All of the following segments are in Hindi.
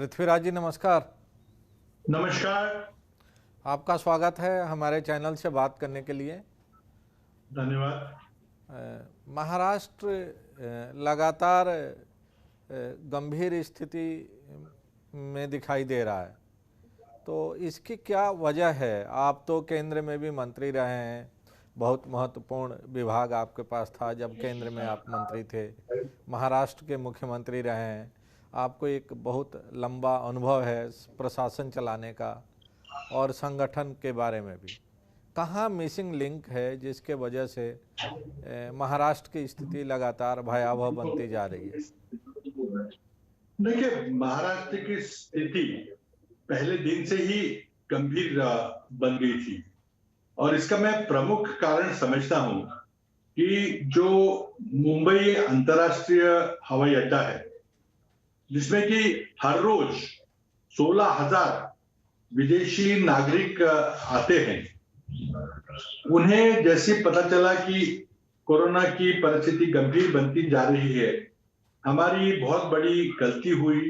पृथ्वीराज जी नमस्कार। नमस्कार। आपका स्वागत है हमारे चैनल से बात करने के लिए। धन्यवाद। महाराष्ट्र लगातार गंभीर स्थिति में दिखाई दे रहा है, तो इसकी क्या वजह है? आप तो केंद्र में भी मंत्री रहे हैं, बहुत महत्वपूर्ण विभाग आपके पास था जब केंद्र में आप मंत्री थे, महाराष्ट्र के मुख्यमंत्री रहे हैं, आपको एक बहुत लंबा अनुभव है प्रशासन चलाने का और संगठन के बारे में भी। कहाँ मिसिंग लिंक है जिसके वजह से महाराष्ट्र की स्थिति लगातार भयावह बनती जा रही है? देखिए, महाराष्ट्र की स्थिति पहले दिन से ही गंभीर बन गई थी और इसका मैं प्रमुख कारण समझता हूं कि जो मुंबई अंतर्राष्ट्रीय हवाई अड्डा है, जिसमें कि हर रोज 16,000 विदेशी नागरिक आते हैं, उन्हें जैसे पता चला कि कोरोना की परिस्थिति गंभीर बनती जा रही है, हमारी बहुत बड़ी गलती हुई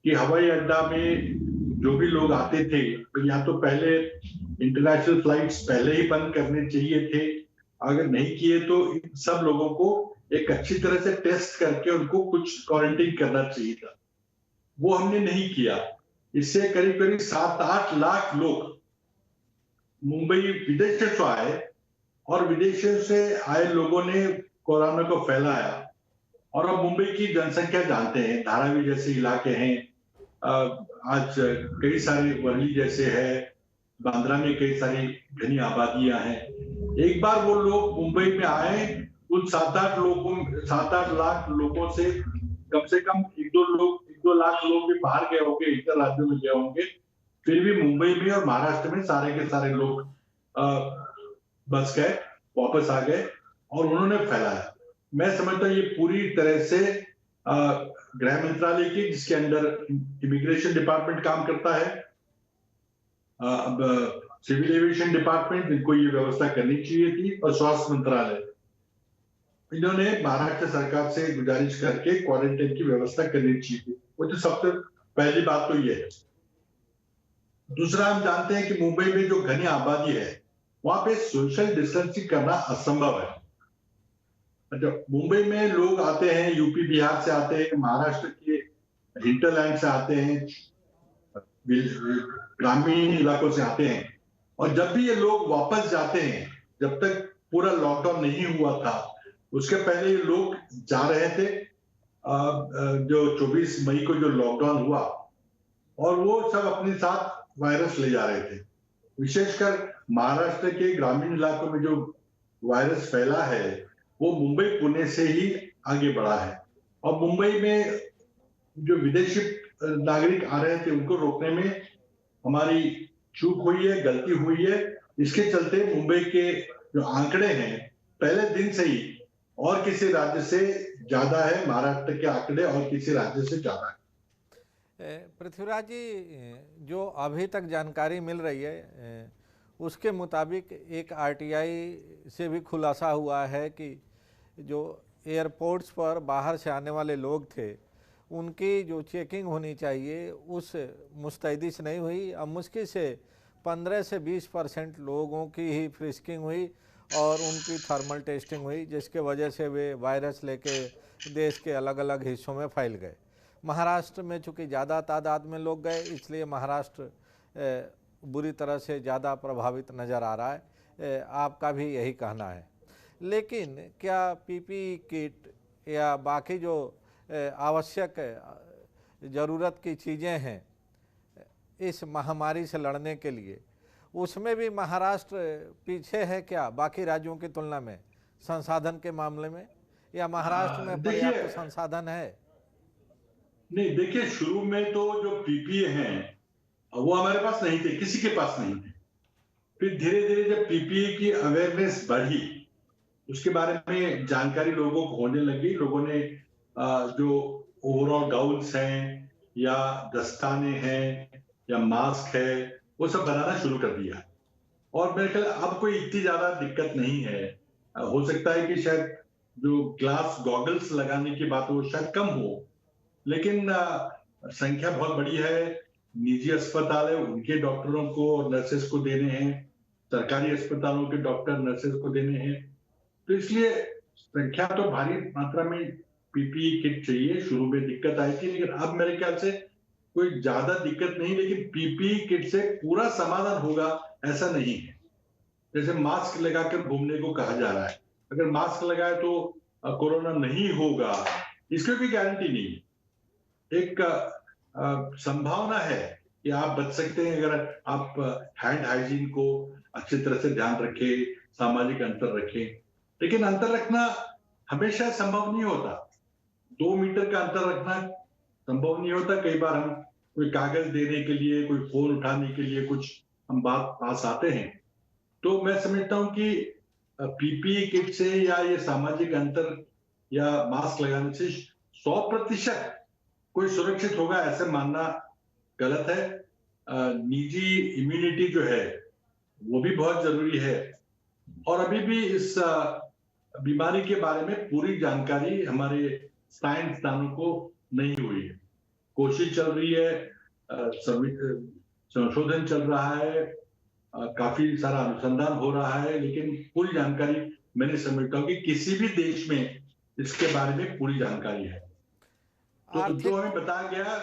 कि हवाई अड्डा में जो भी लोग आते थे, तो या तो पहले इंटरनेशनल फ्लाइट्स पहले ही बंद करने चाहिए थे, अगर नहीं किए तो इन सब लोगों को एक अच्छी तरह से टेस्ट करके उनको कुछ क्वारंटीन करना चाहिए था। वो हमने नहीं किया। इससे करीब करीब 7-8 लाख लोग मुंबई विदेश से आए और विदेशों से आए लोगों ने कोरोना को फैलाया। और अब मुंबई की जनसंख्या जानते हैं, धारावी जैसे इलाके हैं, आज कई सारे वर्ली जैसे है, बांद्रा में कई सारी घनी आबादियां हैं। एक बार वो लोग मुंबई में आए, उन 7-8 लाख लोगों से कम एक दो लाख लोग भी बाहर गए होंगे, इतर राज्यों में गए होंगे। फिर भी मुंबई में और महाराष्ट्र में सारे के सारे लोग बस गए, वापस आ गए और उन्होंने फैलाया। मैं समझता हूँ ये पूरी तरह से गृह मंत्रालय की, जिसके अंडर इमिग्रेशन डिपार्टमेंट काम करता है, अब सिविल एविएशन डिपार्टमेंट, इनको ये व्यवस्था करनी चाहिए थी, और स्वास्थ्य मंत्रालय, इन्होंने महाराष्ट्र सरकार से गुजारिश करके क्वारंटाइन की व्यवस्था करनी चाहिए थी। वो तो सबसे पहली बात तो ये है। दूसरा, हम जानते हैं कि मुंबई में जो घनी आबादी है, वहां पे सोशल डिस्टेंसिंग करना असंभव है। अच्छा, मुंबई में लोग आते हैं, यूपी बिहार से आते हैं, महाराष्ट्र के हिंटरलैंड से आते हैं, ग्रामीण इलाकों से आते हैं, और जब भी ये लोग वापस जाते हैं, जब तक पूरा लॉकडाउन नहीं हुआ था, उसके पहले ये लोग जा रहे थे। जो 24 मई को जो लॉकडाउन हुआ, और वो सब अपने साथ वायरस ले जा रहे थे। विशेषकर महाराष्ट्र के ग्रामीण इलाकों में जो वायरस फैला है, वो मुंबई पुणे से ही आगे बढ़ा है। और मुंबई में जो विदेशी नागरिक आ रहे थे, उनको रोकने में हमारी चूक हुई है, गलती हुई है। इसके चलते मुंबई के जो आंकड़े हैं, पहले दिन से ही और किसी राज्य से ज्यादा है, महाराष्ट्र के आंकड़े और किसी राज्य से ज्यादा है। पृथ्वीराज जी, जो अभी तक जानकारी मिल रही है उसके मुताबिक एक आरटीआई से भी खुलासा हुआ है कि जो एयरपोर्ट्स पर बाहर से आने वाले लोग थे, उनकी जो चेकिंग होनी चाहिए उस मुस्तैदी से नहीं हुई। अब मुश्किल से 15 से 20% लोगों की ही फ्रिस्किंग हुई और उनकी थर्मल टेस्टिंग हुई, जिसके वजह से वे वायरस लेके देश के अलग अलग हिस्सों में फैल गए। महाराष्ट्र में चूँकि ज़्यादा तादाद में लोग गए, इसलिए महाराष्ट्र बुरी तरह से ज़्यादा प्रभावित नज़र आ रहा है। आपका भी यही कहना है। लेकिन क्या पीपीई किट या बाकी जो आवश्यक ज़रूरत की चीज़ें हैं इस महामारी से लड़ने के लिए, उसमें भी महाराष्ट्र पीछे है क्या बाकी राज्यों की तुलना में संसाधन के मामले में, या महाराष्ट्र में पर्याप्त संसाधन है? नहीं, देखिए, शुरू में तो जो पीपीए हैं वो हमारे पास नहीं थे, किसी के पास नहीं थे। फिर धीरे धीरे जब पीपीए की अवेयरनेस बढ़ी, उसके बारे में जानकारी लोगों को होने लगी, लोगों ने जो ओवरऑल गाउन्स हैं या दस्ताने हैं या मास्क है, वो सब बनाना शुरू कर दिया। और मेरे ख्याल अब कोई इतनी ज्यादा दिक्कत नहीं है। हो सकता है कि शायद जो ग्लास गॉगल्स लगाने की बात हो, शायद कम हो, लेकिन संख्या बहुत बड़ी है। निजी अस्पताल है, उनके डॉक्टरों को और नर्सेस को देने हैं, सरकारी अस्पतालों के डॉक्टर नर्सेस को देने हैं। तो इसलिए संख्या तो भारी मात्रा में पीपीई किट चाहिए। शुरू में दिक्कत आई थी, लेकिन अब मेरे ख्याल से कोई ज्यादा दिक्कत नहीं। लेकिन पीपीई किट से पूरा समाधान होगा ऐसा नहीं है। जैसे मास्क लगाकर घूमने को कहा जा रहा है, अगर मास्क लगाए तो कोरोना नहीं होगा, इसकी कोई गारंटी नहीं है। एक संभावना है कि आप बच सकते हैं अगर आप हैंड हाइजीन को अच्छी तरह से ध्यान रखें, सामाजिक अंतर रखें। लेकिन अंतर रखना हमेशा संभव नहीं होता। 2 मीटर का अंतर रखना संभव नहीं होता। कई बार हम कोई कागज देने के लिए, कोई फोन उठाने के लिए कुछ हम बात पास आते हैं। तो मैं समझता हूं कि पीपीई किट से या ये सामाजिक अंतर या मास्क लगाने से 100% कोई सुरक्षित होगा ऐसे मानना गलत है। निजी इम्यूनिटी जो है वो भी बहुत जरूरी है। और अभी भी इस बीमारी के बारे में पूरी जानकारी हमारे साइंसदानों को नहीं हुई है। कोशिश चल रही है, संशोधन चल रहा है, काफी सारा अनुसंधान हो रहा है, लेकिन पूरी जानकारी मैं नहीं समझता हूँ कि किसी भी देश में इसके बारे में पूरी जानकारी है। तो जो हमें बताया गया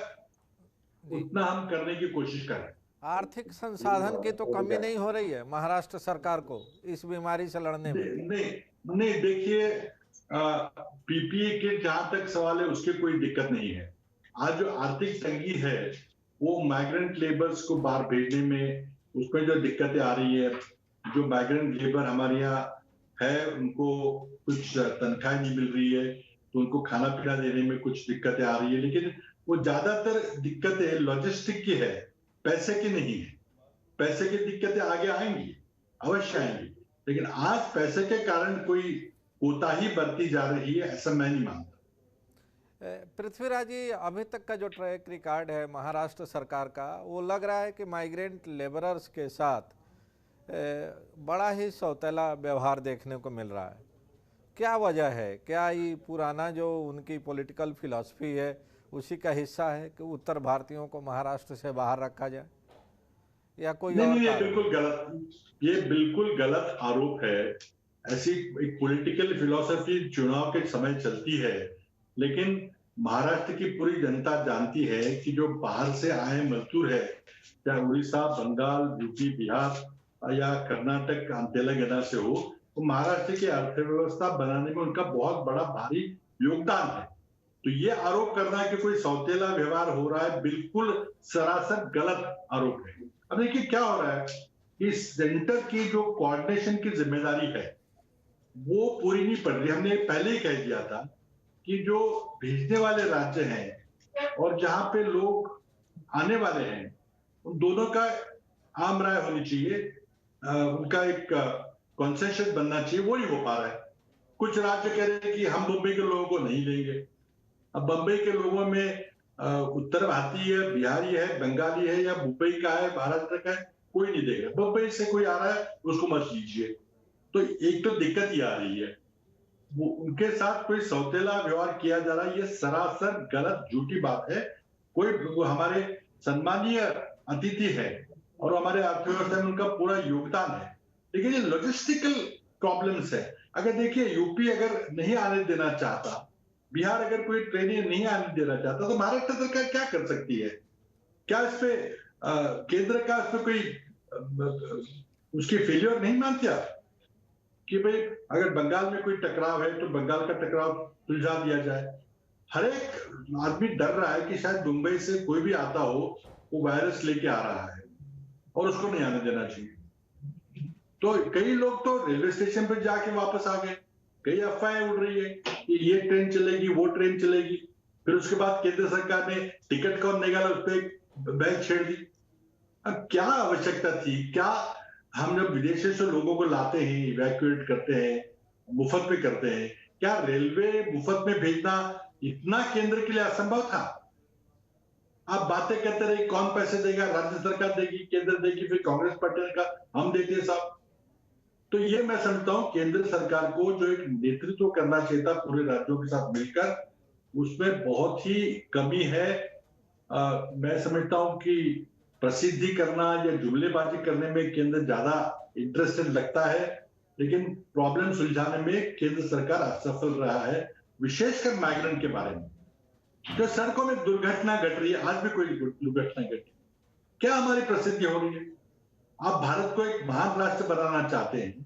उतना हम करने की कोशिश कर रहे हैं। आर्थिक संसाधन की तो कमी नहीं हो रही है महाराष्ट्र सरकार को इस बीमारी से लड़ने में? नहीं, देखिए, पीपीई किट जहां तक सवाल है उसकी कोई दिक्कत नहीं है। आज जो आर्थिक तंगी है वो माइग्रेंट लेबर्स को बाहर भेजने में, उसमें जो दिक्कतें आ रही है, जो माइग्रेंट लेबर हमारे यहाँ है उनको कुछ तनख्वाह नहीं मिल रही है, तो उनको खाना पीना देने में कुछ दिक्कतें आ रही है। लेकिन वो ज्यादातर दिक्कतें लॉजिस्टिक की है, पैसे की नहीं है। पैसे की दिक्कतें आगे आएंगी, अवश्य आएंगी, लेकिन आज पैसे के कारण कोई कोताही बरती जा रही है ऐसा मैं नहीं मानता। पृथ्वीराज जी, अभी तक का जो ट्रैक रिकॉर्ड है महाराष्ट्र सरकार का, वो लग रहा है कि माइग्रेंट लेबरर्स के साथ बड़ा ही सौतेला व्यवहार देखने को मिल रहा है। क्या वजह है? क्या ये पुराना जो उनकी पॉलिटिकल फिलॉसफी है उसी का हिस्सा है कि उत्तर भारतीयों को महाराष्ट्र से बाहर रखा जाए, या कोई और नहीं, ये कारण? बिल्कुल गलत, ये बिल्कुल गलत आरोप है। ऐसी एक पॉलिटिकल फिलॉसफी चुनाव के समय चलती है, लेकिन महाराष्ट्र की पूरी जनता जानती है कि जो बाहर से आए मजदूर है, चाहे उड़ीसा, बंगाल, यूपी, बिहार या कर्नाटक, तेलंगाना से हो, तो महाराष्ट्र की अर्थव्यवस्था बनाने में उनका बहुत बड़ा भारी योगदान है। तो ये आरोप करना कि कोई सौतेला व्यवहार हो रहा है, बिल्कुल सरासर गलत आरोप है। अब देखिए क्या हो रहा है, इस सेंटर की जो कोऑर्डिनेशन की जिम्मेदारी है वो पूरी नहीं पड़ रही। हमने पहले ही कह दिया था कि जो भेजने वाले राज्य हैं और जहां पे लोग आने वाले हैं, उन दोनों का आम राय होनी चाहिए, उनका एक कॉन्सेंसस बनना चाहिए, वो नहीं हो पा रहा है। कुछ राज्य कह रहे हैं कि हम मुंबई के लोगों को नहीं लेंगे। अब बंबई के लोगों में उत्तर भारतीय है, बिहारी है, बंगाली है, या मुंबई का है, महाराष्ट्र का है, कोई नहीं देगा। बंबई से कोई आ रहा है उसको मत लीजिए। तो एक तो दिक्कत ही आ रही है, वो उनके साथ कोई सौतेला व्यवहार किया जा रहा है, ये सरासर गलत झूठी बात है। कोई वो हमारे सम्मानीय अतिथि है और हमारे अर्थव्यवस्था में उनका पूरा योगदान है, लेकिन ये लॉजिस्टिकल प्रॉब्लम्स है। अगर देखिए, यूपी अगर नहीं आने देना चाहता, बिहार अगर कोई ट्रेनें नहीं आने देना चाहता, तो महाराष्ट्र सरकार क्या कर सकती है? क्या इस पे केंद्र का इस पे कोई उसकी फेलियर नहीं मानते आप कि भाई अगर बंगाल में कोई टकराव है तो बंगाल का टकराव सुलझा दिया जाए? हर एक आदमी डर रहा है कि शायद मुंबई से कोई भी आता हो, वो वायरस लेके आ रहा है और उसको नहीं आने देना चाहिए। तो कई लोग तो रेलवे स्टेशन पर जाके वापस आ गए। कई अफवाहें उड़ रही है कि ये ट्रेन चलेगी, वो ट्रेन चलेगी, फिर उसके बाद केंद्र सरकार ने टिकट कौन निकाला उस पर बैन छेड़ दी। अब क्या आवश्यकता थी? क्या हम जब विदेशों से लोगों को लाते हैं, इवैक्यूएट करते हैं, मुफ्त में करते हैं, क्या रेलवे मुफ्त में भेजना इतना केंद्र के लिए असंभव था? आप बातें करते रहे कौन पैसे देगा, राज्य सरकार देगी, केंद्र देगी, फिर कांग्रेस पार्टी ने कहा हम देते साहब। तो ये मैं समझता हूं केंद्र सरकार को जो एक नेतृत्व करना चाहिए था पूरे राज्यों के साथ मिलकर, उसमें बहुत ही कमी है। मैं समझता हूं कि प्रसिद्धि करना या जुमलेबाजी करने में केंद्र ज्यादा इंटरेस्टेड लगता है, लेकिन प्रॉब्लम सुलझाने में केंद्र सरकार असफल रहा है, विशेषकर माइग्रेंट के बारे में। जो सड़कों में दुर्घटना घट रही है, आज भी कोई दुर्घटना घटी, क्या हमारी प्रसिद्धि हो रही है? आप भारत को एक महान राष्ट्र बनाना चाहते हैं,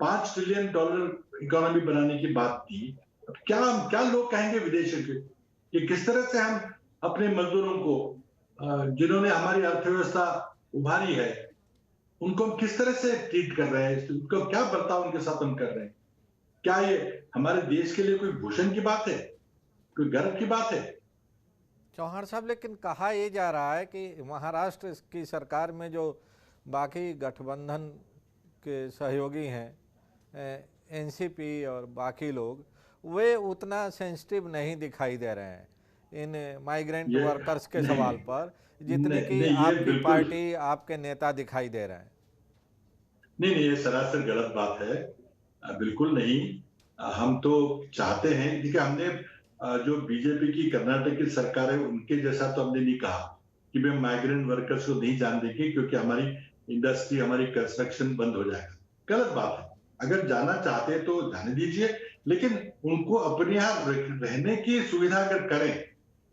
$5 ट्रिलियन इकोनॉमी बनाने की बात थी। अब क्या क्या लोग कहेंगे विदेशों के कि किस तरह से हम अपने मजदूरों को, जिन्होंने हमारी अर्थव्यवस्था उभारी है, उनको हम किस तरह से ट्रीट कर रहे हैं, उनको क्या बर्ताव उनके साथ हम कर रहे हैं? क्या ये हमारे देश के लिए कोई भूषण की बात है, कोई गर्व की बात है? चौहान साहब, लेकिन कहा ये जा रहा है कि महाराष्ट्र की सरकार में जो बाकी गठबंधन के सहयोगी हैं, एनसीपी और बाकी लोग, वे उतना सेंसिटिव नहीं दिखाई दे रहे हैं इन माइग्रेंट ये वर्कर्स के नहीं सवाल पर, जितनी नहीं कि नहीं, ये आपकी बिल्कुल पार्टी, आपके नेता दिखाई दे रहे हैं। नहीं नहीं, ये सरासर गलत बात है। बिल्कुल नहीं। हम तो चाहते हैं, देखिए हमने जो बीजेपी की कर्नाटक की सरकार है उनके जैसा तो हमने नहीं कहा कि वे माइग्रेंट वर्कर्स को नहीं जान देंगे क्योंकि हमारी इंडस्ट्री, हमारी कंस्ट्रक्शन बंद हो जाएगा। गलत बात है। अगर जाना चाहते हैं तो जाने दीजिए, लेकिन उनको अपने यहाँ रहने की सुविधा अगर करें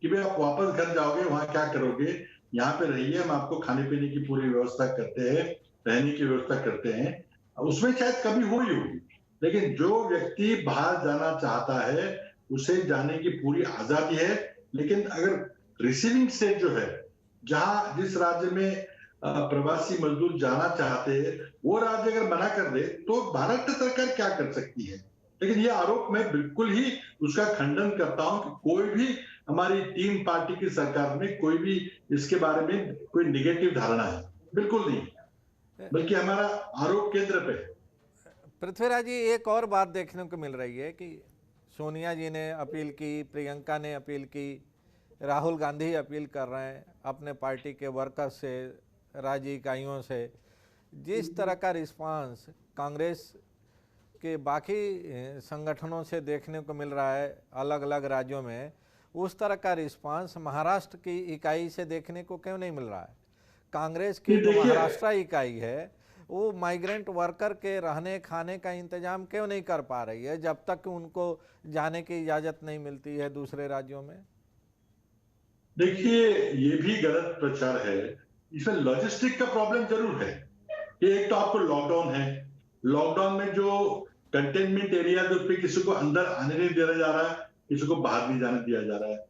कि भाई आप वापस घर जाओगे, वहां क्या करोगे, यहाँ पे रहिए, हम आपको खाने पीने की पूरी व्यवस्था करते हैं, रहने की व्यवस्था करते हैं, उसमें शायद कमी हो ही होगी। लेकिन जो व्यक्ति बाहर जाना चाहता है उसे जाने की पूरी आजादी है। लेकिन अगर रिसीविंग स्टेट जो है, जहां जिस राज्य में प्रवासी मजदूर जाना चाहते हैं, वो राज्य अगर मना कर दे तो भारत सरकार क्या कर सकती है? लेकिन ये आरोप मैं बिल्कुल ही उसका खंडन करता हूं कि कोई भी हमारी तीन पार्टी की सरकार में कोई भी इसके बारे में कोई निगेटिव धारणा है, बिल्कुल नहीं। बल्कि हमारा आरोप केंद्र पे है। पृथ्वीराज जी, एक और बात देखने को मिल रही है कि सोनिया जी ने अपील की, प्रियंका ने अपील की, राहुल गांधी अपील कर रहे हैं अपने पार्टी के वर्कर्स से, राज्य इकाइयों से। जिस तरह का रिस्पांस कांग्रेस के बाकी संगठनों से देखने को मिल रहा है अलग अलग राज्यों में, उस तरह का रिस्पांस महाराष्ट्र की इकाई से देखने को क्यों नहीं मिल रहा है? कांग्रेस की ये जो देखिए, महाराष्ट्र इकाई है वो माइग्रेंट वर्कर के रहने खाने का इंतजाम क्यों नहीं कर पा रही है जब तक उनको जाने की इजाज़त नहीं मिलती है दूसरे राज्यों में? देखिए ये भी गलत प्रचार है। इसमें लॉजिस्टिक का प्रॉब्लम जरूर है। ये एक तो आपको लॉकडाउन है, लॉकडाउन में जो कंटेनमेंट एरिया जो पे किसी को अंदर आने नहीं दिया जा रहा है, किसी को बाहर नहीं जाने दिया जा रहा है।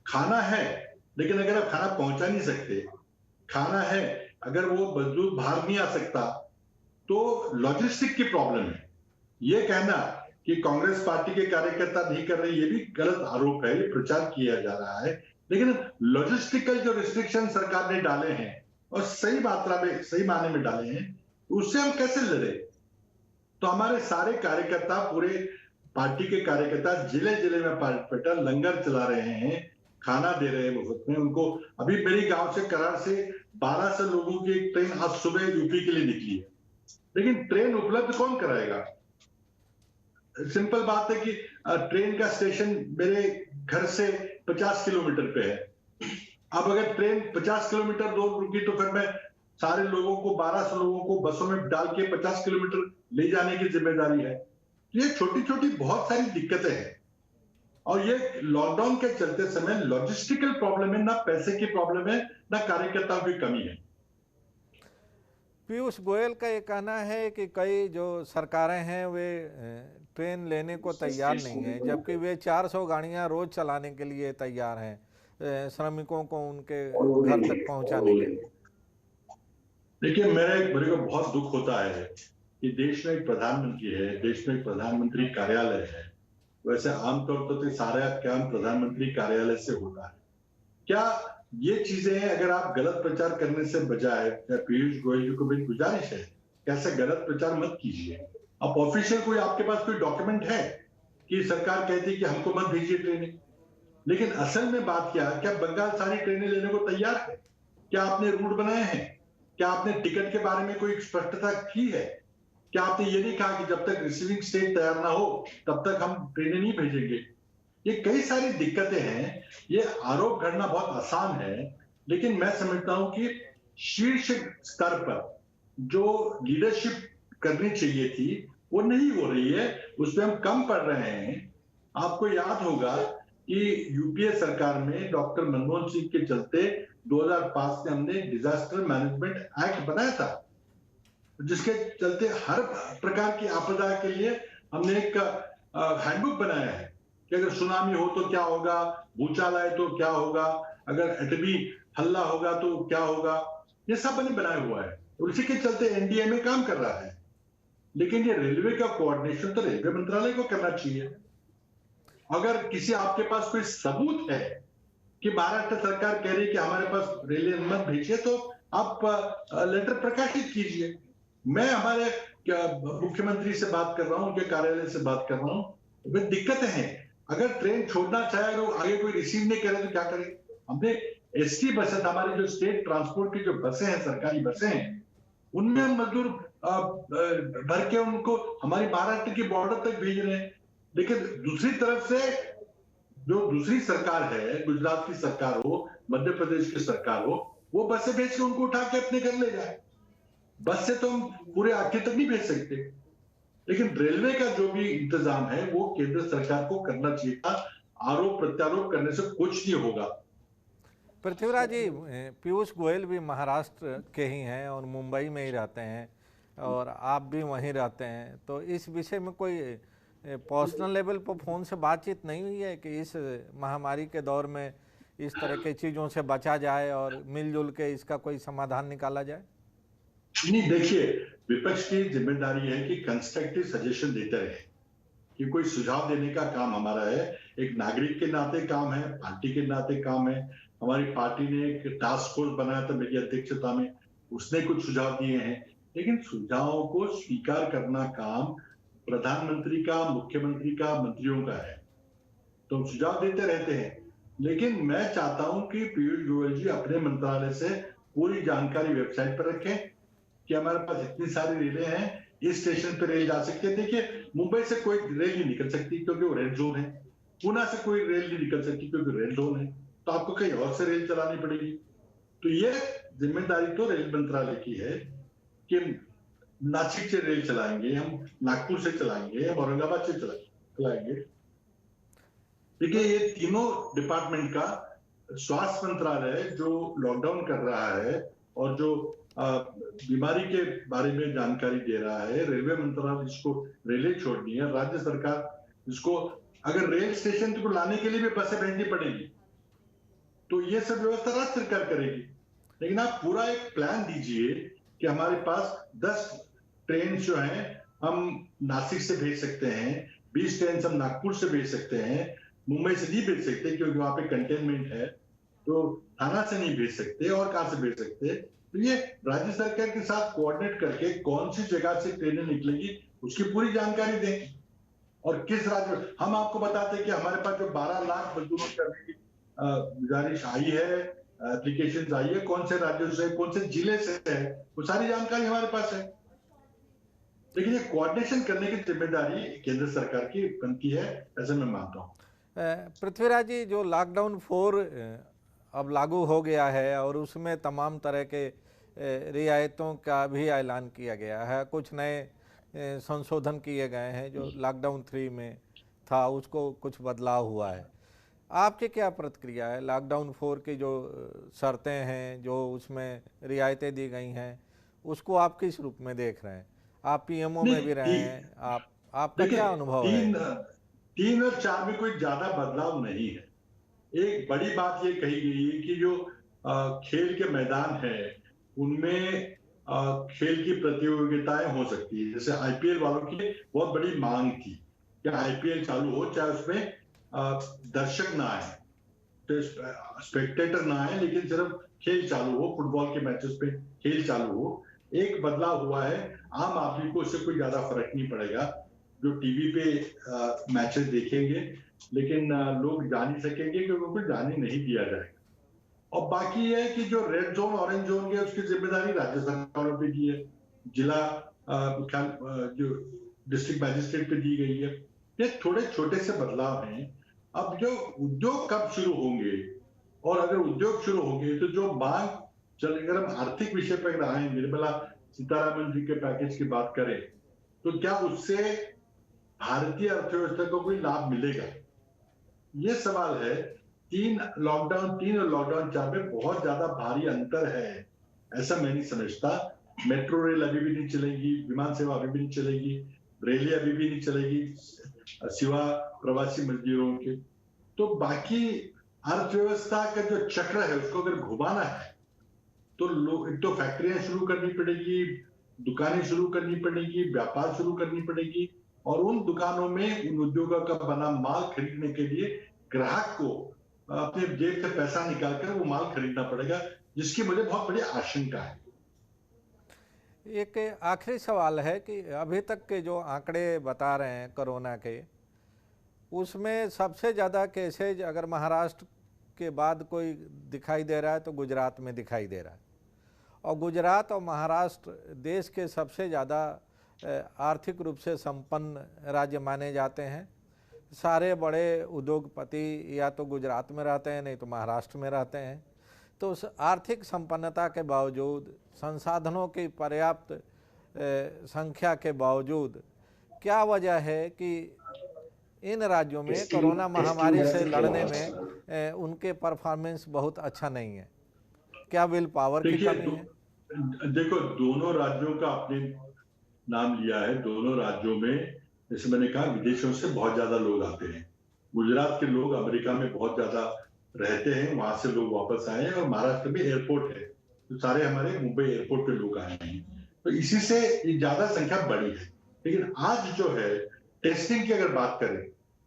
खाना है, लेकिन अगर आप खाना पहुंचा नहीं सकते, खाना है अगर वो मजदूर बाहर नहीं आ सकता, तो लॉजिस्टिक की प्रॉब्लम है। ये कहना कि कांग्रेस पार्टी के कार्यकर्ता नहीं कर रहे, ये भी गलत आरोप है, ये प्रचार किया जा रहा है। लेकिन लॉजिस्टिकल जो रिस्ट्रिक्शन सरकार ने डाले हैं और सही मात्रा में, सही मायने में डाले हैं, उससे हम कैसे लड़े? तो हमारे सारे कार्यकर्ता, पूरे पार्टी के कार्यकर्ता जिले जिले में पेटा लंगर चला रहे हैं, खाना दे रहे हैं मुफ्त में उनको। अभी मेरी गांव से, करार से 1200 लोगों की एक ट्रेन आज सुबह यूपी के लिए निकली है, लेकिन ट्रेन उपलब्ध कौन कराएगा? सिंपल बात है कि ट्रेन का स्टेशन मेरे घर से 50 किलोमीटर पे है। अब अगर ट्रेन 50 किलोमीटर दूर रुकी तो फिर मैं सारे लोगों को, 1200 लोगों को बसों में डाल के 50 किलोमीटर ले जाने की जिम्मेदारी है। ये छोटी छोटी बहुत सारी दिक्कतें हैं, और ये लॉकडाउन के चलते समय लॉजिस्टिकल प्रॉब्लम है, ना पैसे की प्रॉब्लम है, ना कार्यकर्ताओं की कमी है। पीयूष गोयल का ये कहना है कि कई जो सरकारें हैं वे ट्रेन लेने को तैयार नहीं हैं, जबकि वे 400 गाड़ियां रोज चलाने के लिए तैयार हैं श्रमिकों को उनके घर तक पहुंचाने के लिए। देखिए, मेरे को बहुत दुख होता है कि देश में एक प्रधानमंत्री है, देश में एक प्रधानमंत्री कार्यालय है। वैसे आमतौर पर तो सारा काम प्रधानमंत्री कार्यालय से होता है। क्या ये चीजें, अगर आप गलत प्रचार करने से बजाय, पीयूष गोयल जी को मेरी गुजारिश है कि ऐसा गलत प्रचार मत कीजिए। आप ऑफिशियल कोई, आपके पास कोई डॉक्यूमेंट है कि सरकार कहती है कि हमको मत भेजिए ट्रेनें, लेकिन असल में बात क्या बंगाल सारी ट्रेनें लेने को तैयार है? क्या आपने रूट बनाए हैं? क्या आपने टिकट के बारे में कोई स्पष्टता की है? क्या आपने ये नहीं कहा कि जब तक रिसीविंग स्टेट तैयार ना हो तब तक हम ट्रेनें नहीं भेजेंगे? ये कई सारी दिक्कतें हैं। ये आरोप करना बहुत आसान है, लेकिन मैं समझता हूं कि शीर्ष स्तर पर जो लीडरशिप करनी चाहिए थी वो नहीं हो रही है, उसमें हम कम पड़ रहे हैं। आपको याद होगा कि यूपीए सरकार में डॉक्टर मनमोहन सिंह के चलते 2005 में हमने डिजास्टर मैनेजमेंट एक्ट बनाया था, जिसके चलते हर प्रकार की आपदा के लिए हमने एक हैंडबुक बनाया है कि अगर सुनामी हो तो क्या होगा, भूचाल आए तो क्या होगा, अगर एटमी हल्ला होगा तो क्या होगा। ये सब हमने बनाया हुआ है और इसी के चलते एनडीए में काम कर रहा है। लेकिन ये रेलवे का कोऑर्डिनेशन तो रेलवे मंत्रालय को करना चाहिए। अगर किसी आपके पास कोई सबूत है कि महाराष्ट्र सरकार कह रही है कि हमारे पास रेलवे मत भेजिए, तो आप लेटर प्रकाशित कीजिए। मैं हमारे मुख्यमंत्री से बात कर रहा हूं, उनके कार्यालय से बात कर रहा हूं। वे दिक्कतें हैं, अगर ट्रेन छोड़ना चाहे अगर आगे कोई रिसीव नहीं करे तो क्या करें। हमने एसटी बसें, हमारे जो स्टेट ट्रांसपोर्ट की जो बसें हैं, सरकारी बसें हैं, उनमें हम मजदूर भर के उनको हमारी महाराष्ट्र की बॉर्डर तक भेज रहे हैं। लेकिन दूसरी तरफ से जो दूसरी सरकार है, गुजरात की सरकार हो, मध्य प्रदेश की सरकार हो, वो बसें भेज के उनको उठा के अपने घर ले जाए। बस से तो हम पूरे आखिर तक नहीं भेज सकते। लेकिन रेलवे का जो भी इंतजाम है वो केंद्र सरकार को करना चाहिए था। आरोप प्रत्यारोप करने से कुछ नहीं होगा। पृथ्वीराज जी, पीयूष गोयल भी महाराष्ट्र के ही हैं और मुंबई में ही रहते हैं और आप भी वहीं रहते हैं, तो इस विषय में कोई पर्सनल लेवल पर फ़ोन से बातचीत नहीं हुई है कि इस महामारी के दौर में इस तरह की चीज़ों से बचा जाए और मिलजुल के इसका कोई समाधान निकाला जाए? नहीं, देखिए, विपक्ष की जिम्मेदारी है कि कंस्ट्रक्टिव सजेशन देते रहे, कि कोई सुझाव देने का काम हमारा है। एक नागरिक के नाते काम है, पार्टी के नाते काम है। हमारी पार्टी ने एक टास्क फोर्स बनाया था मेरी अध्यक्षता में, उसने कुछ सुझाव दिए हैं। लेकिन सुझावों को स्वीकार करना काम प्रधानमंत्री का, मुख्यमंत्री का, मंत्रियों का है। तो सुझाव देते रहते हैं, लेकिन मैं चाहता हूं कि पीयूष गोयल जी अपने मंत्रालय से पूरी जानकारी वेबसाइट पर रखें कि हमारे पास इतनी सारी रेलें हैं, इस स्टेशन पर रेल जा सकती है। देखिए, मुंबई से कोई रेल नहीं निकल सकती क्योंकि वो रेड जोन है। पुणे से कोई रेल नहीं निकल सकती क्योंकि रेड जोन है, तो आपको कहीं और से रेल चलानी पड़ेगी। तो ये जिम्मेदारी तो रेल मंत्रालय की है कि नासिक से रेल चलाएंगे, हम नागपुर से चलाएंगे, हम औरंगाबाद से चलाएंगे। देखिए, ये तीनों डिपार्टमेंट का स्वास्थ्य मंत्रालय जो लॉकडाउन कर रहा है और जो बीमारी के बारे में जानकारी दे रहा है, रेलवे मंत्रालय जिसको रेलें छोड़नी है, राज्य सरकार जिसको अगर रेल स्टेशन को लाने के लिए भी बसें भेजनी पड़ेगी, तो ये सब व्यवस्था राज्य सरकार करेगी। लेकिन आप पूरा एक प्लान दीजिए कि हमारे पास 10 ट्रेन जो हैं हम नासिक से भेज सकते हैं, 20 ट्रेन हम नागपुर से भेज सकते हैं, मुंबई से नहीं भेज सकते क्योंकि वहां पे कंटेनमेंट है, तो थाना से नहीं भेज सकते और कहां से भेज सकते। तो ये राज्य सरकार के साथ कोऑर्डिनेट करके कौन सी जगह से ट्रेनें निकलेगी उसकी पूरी जानकारी दें। और किस राज्य, हम आपको बताते हैं कि हमारे पास जो 12 लाख मजदूरों करने की गुजारिश आई है, एप्लीकेशन आई है, कौन से राज्यों से, कौन से जिले से है, वो सारी जानकारी हमारे पास है। लेकिन ये कोऑर्डिनेशन करने की जिम्मेदारी केंद्र सरकार की बनती है, ऐसे मैं मानता हूँ। पृथ्वीराज जी, जो लॉकडाउन 4 अब लागू हो गया है और उसमें तमाम तरह के रियायतों का भी ऐलान किया गया है, कुछ नए संशोधन किए गए हैं, जो लॉकडाउन 3 में था उसको कुछ बदलाव हुआ है। आपकी क्या प्रतिक्रिया है? लॉकडाउन 4 की जो शर्तें हैं, जो उसमें रियायतें दी गई हैं, उसको आप किस रूप में देख रहे हैं? आप पीएमओ में भी रहे हैं, आपका क्या अनुभव है? 3 और 4 में कोई ज्यादा बदलाव नहीं है। एक बड़ी बात ये कही गई है कि जो खेल के मैदान है उनमें खेल की प्रतियोगिताएं हो सकती है। जैसे आईपीएल वालों की बहुत बड़ी मांग थी कि आईपीएल चालू हो, चाहे उसमें दर्शक ना आए, तो स्पेक्टेटर ना आए, लेकिन सिर्फ खेल चालू हो, फुटबॉल के मैचेस पे खेल चालू हो। एक बदलाव हुआ है, आम आदमी को उससे कोई ज्यादा फर्क नहीं पड़ेगा। जो टीवी पे मैचेस देखेंगे, लेकिन लोग जा नहीं सकेंगे क्योंकि उनको जाने नहीं दिया जाएगा। और बाकी ये है कि जो रेड जोन, ऑरेंज जोन के उसकी जिम्मेदारी राज्य सरकारों पे दी है, जिला जो डिस्ट्रिक्ट मैजिस्ट्रेट पे दी गई है। ये थोड़े छोटे से बदलाव हैं। अब जो उद्योग कब शुरू होंगे, और अगर उद्योग शुरू होंगे तो जो मांग चल, अगर हम आर्थिक विषय पर आए, निर्मला सीतारामन जी के पैकेज की बात करें, तो क्या उससे भारतीय अर्थव्यवस्था को कोई लाभ मिलेगा? ये सवाल है। 3 और लॉकडाउन 4 में बहुत ज्यादा भारी अंतर है, ऐसा मैं नहीं समझता। मेट्रो रेल अभी भी नहीं चलेगी, विमान सेवा अभी भी नहीं चलेगी, रेलें अभी भी नहीं चलेगी सिवा प्रवासी मजदूरों के। तो बाकी अर्थव्यवस्था का जो चक्र है उसको अगर घुमाना है तो एक तो फैक्ट्रियां शुरू करनी पड़ेगी, दुकानें शुरू करनी पड़ेगी, व्यापार शुरू करनी पड़ेगी, और उन दुकानों में उन उद्योगों का बना माल खरीदने के लिए ग्राहक को अपने जेब से पैसा निकालकर वो माल खरीदना पड़ेगा, जिसकी मुझे बहुत बड़ी आशंका है। एक आखिरी सवाल है कि अभी तक के जो आंकड़े बता रहे हैं कोरोना के, उसमें सबसे ज़्यादा केसेज अगर महाराष्ट्र के बाद कोई दिखाई दे रहा है तो गुजरात में दिखाई दे रहा है, और गुजरात और महाराष्ट्र देश के सबसे ज़्यादा आर्थिक रूप से संपन्न राज्य माने जाते हैं। सारे बड़े उद्योगपति या तो गुजरात में रहते हैं, नहीं तो महाराष्ट्र में रहते हैं। तो उस आर्थिक संपन्नता के बावजूद, संसाधनों की पर्याप्त संख्या के बावजूद, क्या वजह है कि इन राज्यों में कोरोना महामारी से लड़ने में उनके परफॉर्मेंस बहुत अच्छा नहीं है? क्या विल पावर की कमी है? देखो, दोनों राज्यों का आपने नाम लिया है। दोनों राज्यों में, जैसे मैंने कहा, विदेशों से बहुत ज्यादा लोग आते हैं। गुजरात के लोग अमेरिका में बहुत ज्यादा रहते हैं, वहां से लोग वापस आए हैं, और महाराष्ट्र में एयरपोर्ट है तो सारे हमारे मुंबई एयरपोर्ट पे लोग आए हैं, तो इसी से ज्यादा संख्या बढ़ी है। लेकिन आज जो है, टेस्टिंग की अगर बात करें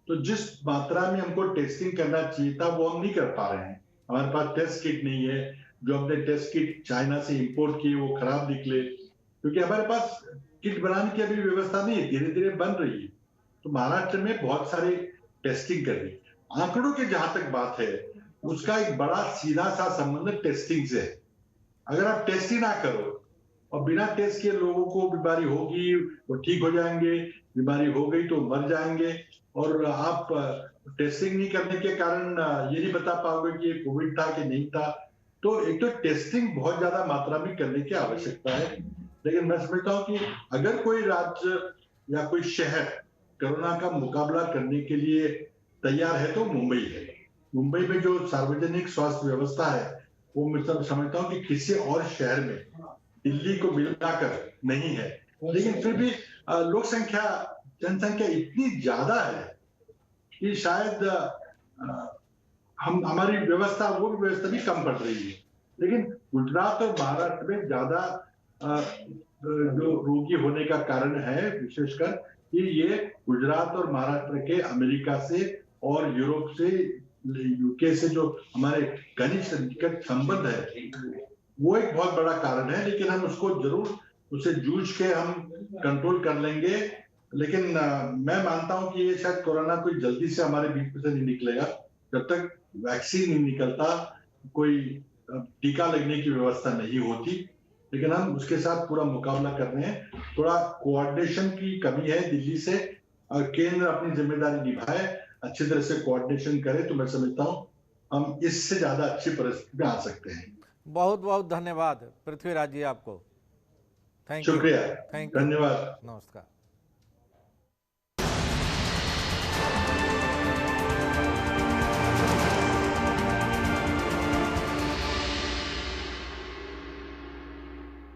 तो जिस मात्रा में हमको टेस्टिंग करना चाहिए था वो हम नहीं कर पा रहे हैं। हमारे पास टेस्ट किट नहीं है, जो हमने टेस्ट किट चाइना से इंपोर्ट की वो खराब निकले, क्योंकि हमारे पास किट बनाने की अभी व्यवस्था नहीं है, धीरे धीरे बन रही है। तो महाराष्ट्र में बहुत सारी टेस्टिंग करनी। आंकड़ों की जहां तक बात है, उसका एक बड़ा सीधा सा संबंध टेस्टिंग से है। अगर आप टेस्ट ही ना करो और बिना टेस्ट के लोगों को बीमारी होगी, वो ठीक हो जाएंगे, बीमारी हो गई तो मर जाएंगे, और आप टेस्टिंग नहीं करने के कारण ये नहीं बता पाओगे कि ये कोविड था कि नहीं था। तो एक तो टेस्टिंग बहुत ज्यादा मात्रा में करने की आवश्यकता है। लेकिन मैं समझता हूँ कि अगर कोई राज्य या कोई शहर कोरोना का मुकाबला करने के लिए तैयार है तो मुंबई है। मुंबई में जो सार्वजनिक स्वास्थ्य व्यवस्था है वो मैं समझता हूँ कि किसी और शहर में दिल्ली को मिलाकर नहीं है। लेकिन फिर भी लोक संख्या, जनसंख्या इतनी ज्यादा है कि शायद हमारी व्यवस्था, वो व्यवस्था भी कम पड़ रही है। लेकिन गुजरात और महाराष्ट्र में ज्यादा जो रोगी होने का कारण है विशेषकर कि ये गुजरात और महाराष्ट्र के अमेरिका से और यूरोप से, यूके से जो हमारे घनिष्ठ निकट संबंध है, वो एक बहुत बड़ा कारण है। लेकिन हम उसको जरूर, उसे जूझ के हम कंट्रोल कर लेंगे। लेकिन मैं मानता हूं कि ये शायद कोरोना कोई जल्दी से हमारे बीच में से नहीं निकलेगा जब तक वैक्सीन नहीं निकलता, कोई टीका लगने की व्यवस्था नहीं होती। लेकिन हम उसके साथ पूरा मुकाबला कर रहे हैं। थोड़ा कोऑर्डिनेशन की कमी है दिल्ली से, और केंद्र अपनी जिम्मेदारी निभाए, अच्छी तरह से कोऑर्डिनेशन करे, तो मैं समझता हूं हम इससे ज्यादा अच्छी परिस्थिति में आ सकते हैं। बहुत बहुत धन्यवाद पृथ्वीराज जी आपको। Thank you. शुक्रिया, थैंक यू, धन्यवाद। नमस्कार।